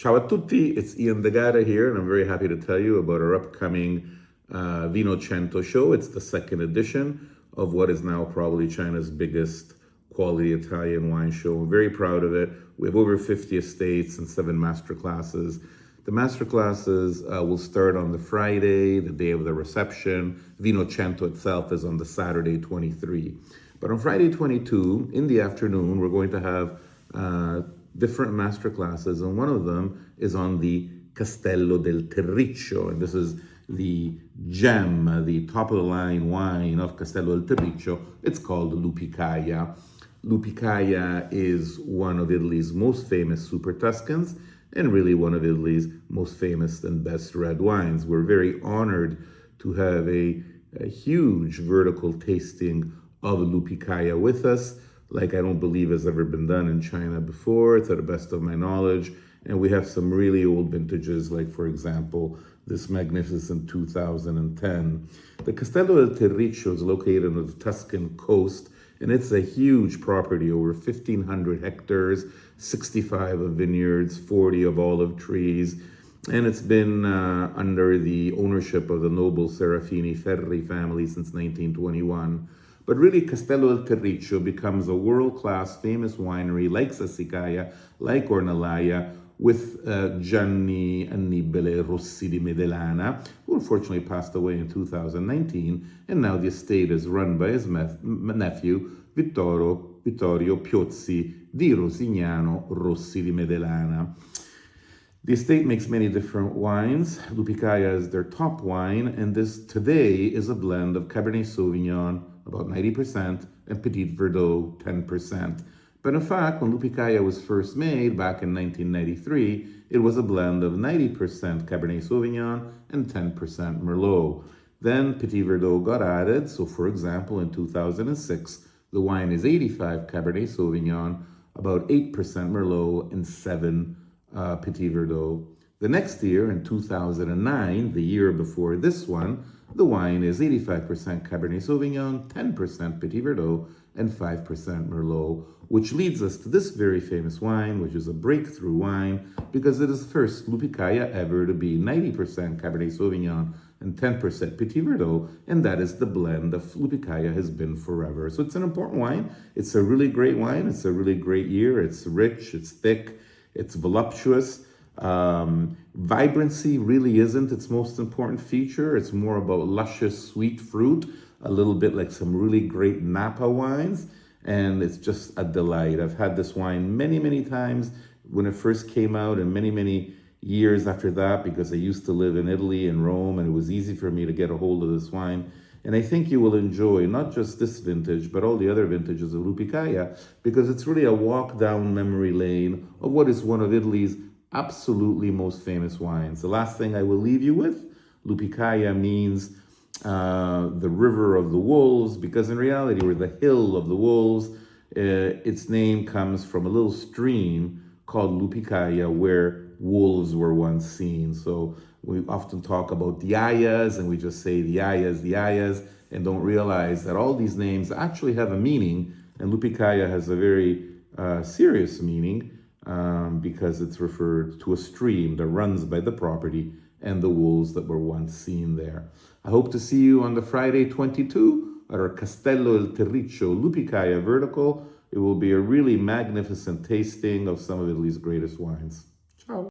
Ciao a tutti, it's Ian Degara here, and I'm very happy to tell you about our upcoming Vino Cento show. It's the second edition of what is now probably China's biggest quality Italian wine show. I'm very proud of it. We have over 50 estates and 7 master classes. The master classes will start on the Friday, the day of the reception. Vino Cento itself is on the Saturday, 23. But on Friday, 22, in the afternoon, we're going to have different master classes, and one of them is on the Castello del Terriccio, and this is the gem, the top-of-the-line wine of Castello del Terriccio. It's called Lupicaia. Lupicaia is one of Italy's most famous super Tuscans, and really one of Italy's most famous and best red wines. We're very honored to have a huge vertical tasting of Lupicaia with us, like I don't believe has ever been done in China before, to the best of my knowledge. And we have some really old vintages, like, for example, this magnificent 2010. The Castello del Terriccio is located on the Tuscan coast, and it's a huge property, over 1,500 hectares, 65 of vineyards, 40 of olive trees. And it's been under the ownership of the noble Serafini Ferri family since 1921. But really, Castello del Terriccio becomes a world-class famous winery like Sassicaia, like Ornellaia, with Gianni Annibale Rossi di Medellana, who unfortunately passed away in 2019, and now the estate is run by his nephew, Vittorio Piozzi di Rosignano Rossi di Medellana. The estate makes many different wines. Lupicaia is their top wine, and this today is a blend of Cabernet Sauvignon, about 90%, and Petit Verdot, 10%. But in fact, when Lupicaia was first made back in 1993, it was a blend of 90% Cabernet Sauvignon and 10% Merlot. Then Petit Verdot got added, so for example, in 2006, the wine is 85 Cabernet Sauvignon, about 8% Merlot, and 7 Petit Verdot. The next year, in 2009, the year before this one, the wine is 85% Cabernet Sauvignon, 10% Petit Verdot, and 5% Merlot, which leads us to this very famous wine, which is a breakthrough wine, because it is the first Lupicaia ever to be 90% Cabernet Sauvignon and 10% Petit Verdot, and that is the blend that Lupicaia has been forever. So it's an important wine. It's a really great wine. It's a really great year. It's rich, it's thick, it's voluptuous. Vibrancy really isn't its most important feature. It's more about luscious, sweet fruit, a little bit like some really great Napa wines, and it's just a delight. I've had this wine many, many times when it first came out, and many, many years after that, because I used to live in Italy and Rome, and it was easy for me to get a hold of this wine. And I think you will enjoy not just this vintage, but all the other vintages of Lupicaia, because it's really a walk down memory lane of what is one of Italy's absolutely most famous wines. The last thing I will leave you with, Lupicaia means the river of the wolves, because in reality we're the hill of the wolves. Its name comes from a little stream called Lupicaia, where wolves were once seen. So we often talk about the Ayas, and we just say the Ayas, and don't realize that all these names actually have a meaning, and Lupicaia has a very serious meaning, because it's referred to a stream that runs by the property and the wolves that were once seen there. I hope to see you on the Friday 22 at our Castello del Terriccio Lupicaia vertical. It will be a really magnificent tasting of some of Italy's greatest wines. Ciao.